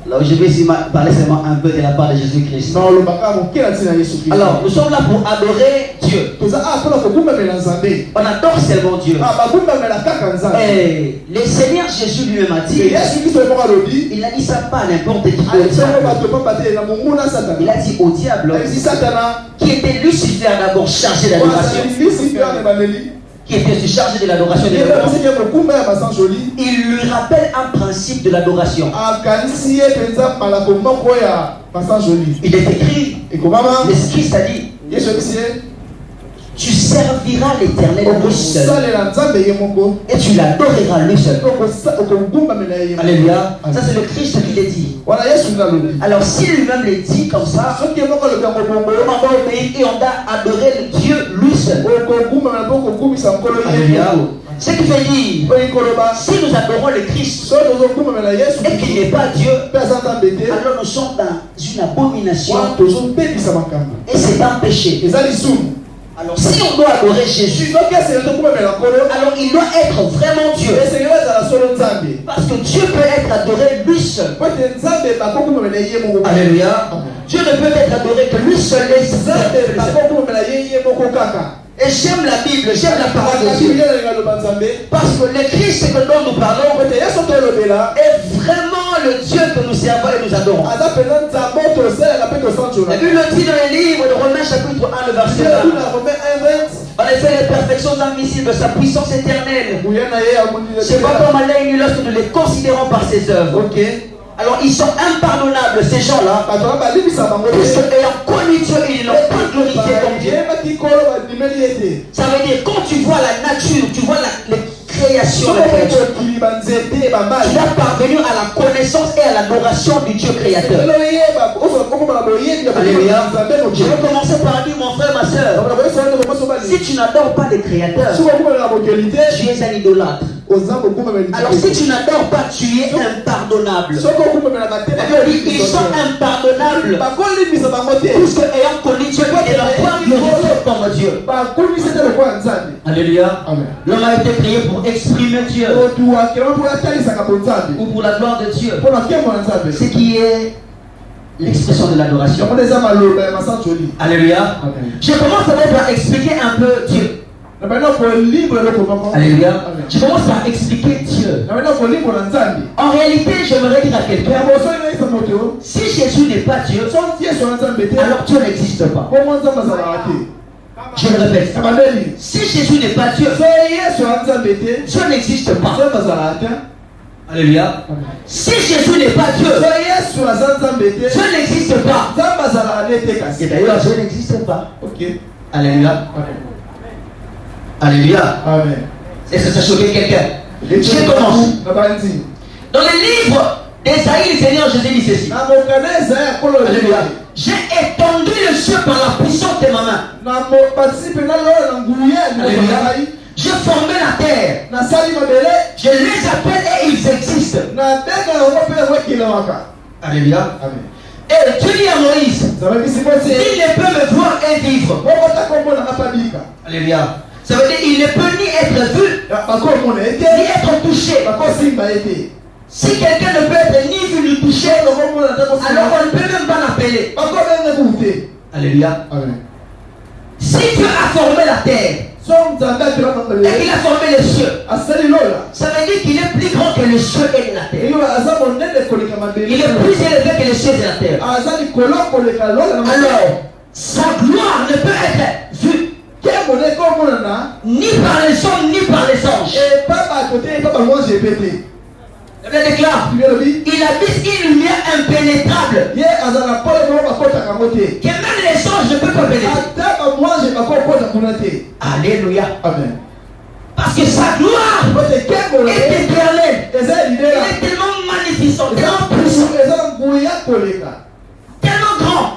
Alors je vais ici parler seulement un peu de la part de Jésus-Christ. Alors nous sommes là pour adorer Dieu. On adore seulement Dieu. Et le Seigneur Jésus lui-même a dit, il n'a dit ça pas à n'importe qui. Il a dit au diable, qui était Lucifer d'abord chargé d'adoration, qui était aussi chargé de l'adoration de Dieu. Il lui rappelle un principe de l'adoration. Il est écrit, le Christ a dit, tu serviras l'Éternel lui seul et tu l'adoreras lui seul. Alléluia. Ça c'est le Christ qui l'a dit. Alors s'il lui-même le dit comme ça, on va obéir et on doit adorer le Dieu lui seul. Alléluia. Ce qui veut dire, si nous adorons le Christ et qu'il n'est pas Dieu, alors nous sommes dans une abomination et c'est un péché. Alors si on doit adorer Jésus, alors il doit être vraiment Dieu. Parce que Dieu peut être adoré lui seul. Alléluia. Dieu ne peut être adoré que lui seul. Et j'aime la Bible, j'aime la parole de Dieu. Parce que le Christ dont nous parlons est vraiment le Dieu que nous servons et nous adorons. La Bible le dit dans les livres de Romains chapitre 1, le verset 1. En effet, les perfections invisibles de sa puissance éternelle, c'est pas comme un œil lorsque nous les considérons par ses œuvres. Alors ils sont impardonnables ces gens-là, puisque ayant connu Dieu, ils n'ont pas glorifié comme Dieu. Ça veut dire quand tu vois la nature, tu vois les créations, tu dois parvenir à la connaissance et à l'adoration du Dieu créateur. Alléluia. Je vais commencer par dire, mon frère, ma soeur, si tu n'adores pas le créateur, tu es un idolâtre. Alors si tu n'adores pas, tu es impardonnable. Ils sont impardonnables puisque ayant connu Dieu, ils n'ont pas glorifié comme Dieu. Alléluia. L'homme a été créé pour exprimer Dieu ou pour la gloire de Dieu, ce qui est l'expression de l'adoration. Alléluia. Je commence à expliquer un peu Dieu. Alléluia. Je commence par expliquer Dieu. En réalité, j'aimerais dire à quelqu'un, si Jésus n'est pas Dieu, alors Dieu n'existe pas. Je le répète. Si Jésus n'est pas Dieu, Dieu n'existe pas. Alléluia. Si Jésus n'est pas Dieu, Dieu n'existe pas. Et d'ailleurs, Dieu n'existe pas. Alléluia. Alléluia. Amen. Est-ce que ça choque quelqu'un? Je commence. Dans le livre d'Ésaïe, le Seigneur Jésus dit ceci. Alléluia. J'ai étendu le ciel par la puissance de ma main. Alléluia. J'ai formé la terre. Je les appelle et ils existent. Alléluia. Amen. Et Dieu dit à Moïse, il ne peut me voir et vivre. Alléluia. Ça veut dire qu'il ne peut ni être vu, ni être touché. Si quelqu'un ne peut être ni vu ni touché, alors on ne peut même pas l'appeler. Alléluia. Si Dieu a formé la terre, et qu'il a formé les cieux, ça veut dire qu'il est plus grand que les cieux et la terre. Il est plus élevé que les cieux et la terre. Alors, sa gloire ne peut être vue ni par les hommes, ni par les anges. Il déclare, il habite une lumière impénétrable que même les anges ne peuvent pas pénétrer. Alléluia. Amen. Parce que sa gloire est éternelle. Elle est tellement magnificente, tellement puissante, tellement grand.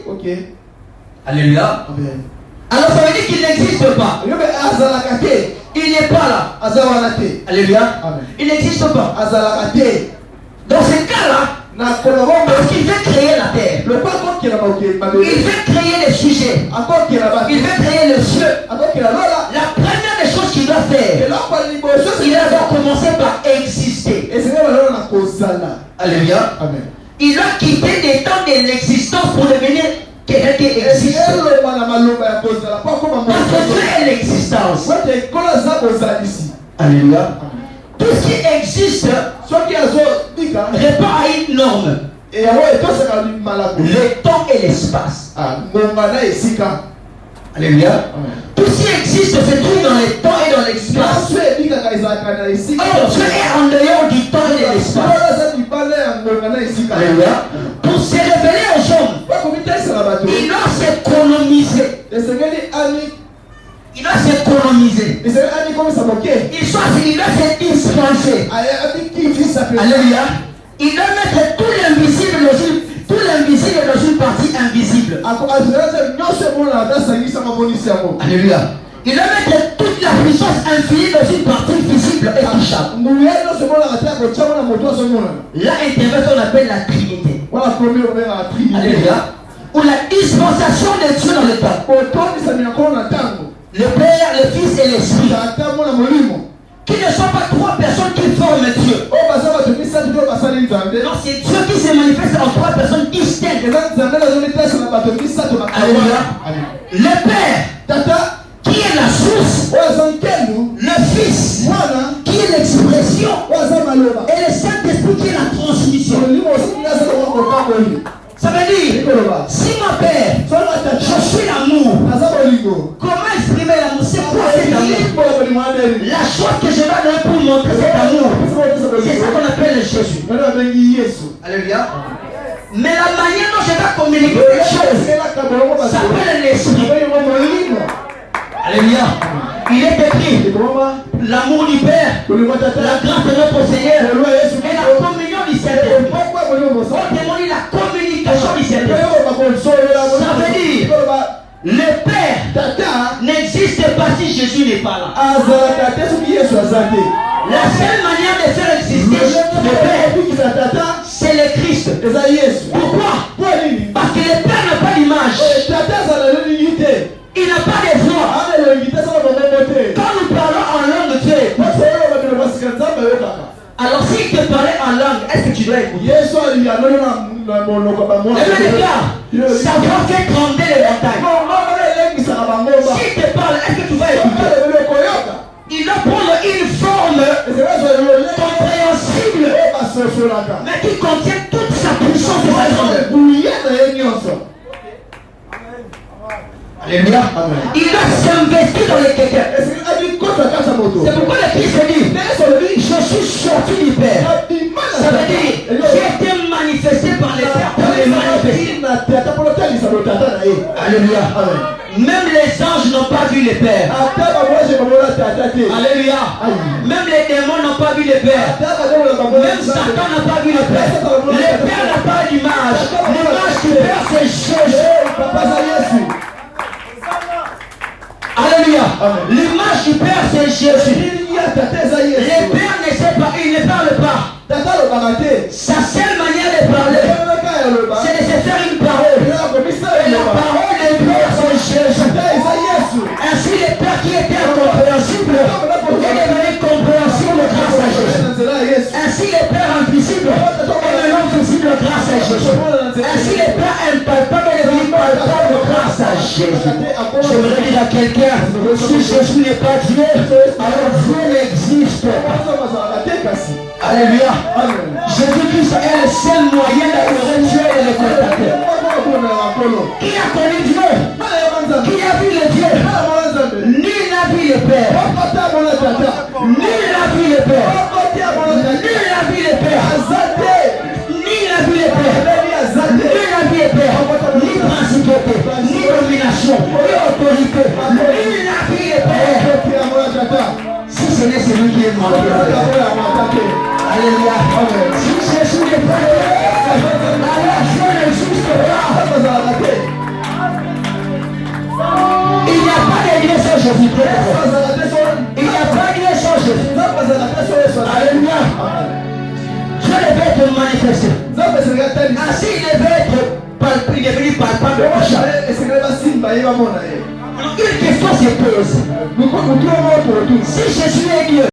Ok. Alléluia. Amen. Alors ça veut dire qu'il n'existe pas. Il n'est pas là. Alléluia. Amen. Il n'existe pas. Dans ce cas-là, parce qu'il veut créer la terre, il veut créer les sujets, il veut créer le ciel. La première des choses qu'il doit faire, il doit d'abord commencer par exister. Alléluia. Amen. Il doit quitter des temps de l'existence pour devenir quelqu'un qui existe. Parce que Dieu est l'existence. Alléluia. Tout ce qui existe répond à une norme. Le temps et l'espace. Alléluia. Tout ce qui existe se trouve dans le temps et dans l'espace. Alors Dieu est en dehors du temps et de l'espace. Alléluia. Pour se révéler aux hommes, il doit s'économiser. Il doit s'économiser. Il doit se dispenser. Alléluia. Il doit mettre tout l'invisible dans une partie invisible. Alléluia. Il doit mettre toute la puissance infinie dans une partie visible et touchable. Là intervient ce qu'on appelle la Trinité. Alléluia. Ou la dispensation de Dieu dans le temps. Le Père, le Fils et l'Esprit. Qui ne sont pas trois personnes qui forment Dieu. Non, c'est Dieu qui se manifeste en trois personnes distinctes. Alléluia. Le Père, qui est la source. Le Fils, qui est l'expression. Et le Saint-Esprit qui est la transmission. Ça veut dire, si mon Père, je suis l'amour, comment exprimer l'amour? C'est quoi cet amour? La chose que je vais donner pour montrer cet amour, c'est ça qu'on appelle Jésus. Alléluia. Mais la manière dont je vais communiquer les choses s'appelle l'esprit. Alléluia. Il est écrit l'amour du Père, la grâce de notre Seigneur et la communion du Saint-Esprit. On demande la communication du Saint-Esprit. Ça veut dire le Père n'existe pas si Jésus n'est pas là. La seule manière de faire exister le Père, c'est le Christ. Pourquoi? Parce que le Père n'a pas d'image. Il n'a pas de voix. Quand nous parlons en langue de Dieu, alors s'il te parlait en langue, est-ce que tu dois écouter? Ça va faire trembler les montagnes. S'il te parle, est-ce que tu vas écouter? Il doit prendre une forme compréhensible, mais qui contient toute sa puissance et sa grandeur. Alléluia. Il doit s'investir dans les quelqu'un. C'est pourquoi le Christ dit, je suis sorti du Père. Ça veut dire, j'ai été manifesté par les Pères pour les manifester. Alléluia. Même les anges n'ont pas vu le Père. Alléluia. Même les démons n'ont pas vu le Père. Même Satan n'a pas vu le Père. Le Père n'a pas d'image. L'image du Père, c'est Jésus. Alléluia. L'image du Père, c'est Jésus. Le Père ne sait pas, il ne parle pas. Sa seule manière de parler, c'est de se faire une parole. Et la parole du Père, c'est Jésus. Ainsi, le Père qui était incompréhensible est devenu compréhensible grâce à Jésus. Ainsi, le Père invisible est devenu visible grâce à Jésus. Ainsi, le Père impalpable est devenu palpable grâce à Jésus. J'aimerais dire à quelqu'un, si Jésus n'est pas Dieu, alors Dieu n'existe pas. Alléluia. Jésus-Christ est le seul moyen d'adorer Dieu et le contacter. Qui a connu Dieu? Qui a vu le Dieu? Nul n'a vu le Père. Nul n'a vu le Père. Nul n'a vu le Père. Nul n'a vu le Père. Nul n'a vu le Père. Ni principauté, ni domination, ni autorité. Nul n'a vu le Père. Si ce n'est celui qui est mort. Alléluia. Si Jésus n'est pas là, alors Dieu n'existe pas. Il n'y a pas d'église sans Jésus. Il n'y a pas d'église sans Jésus. Alléluia. Dieu devait être manifesté. Ainsi il devait être palpable, il est venu palpable. une question se pose. Si Jésus est Dieu,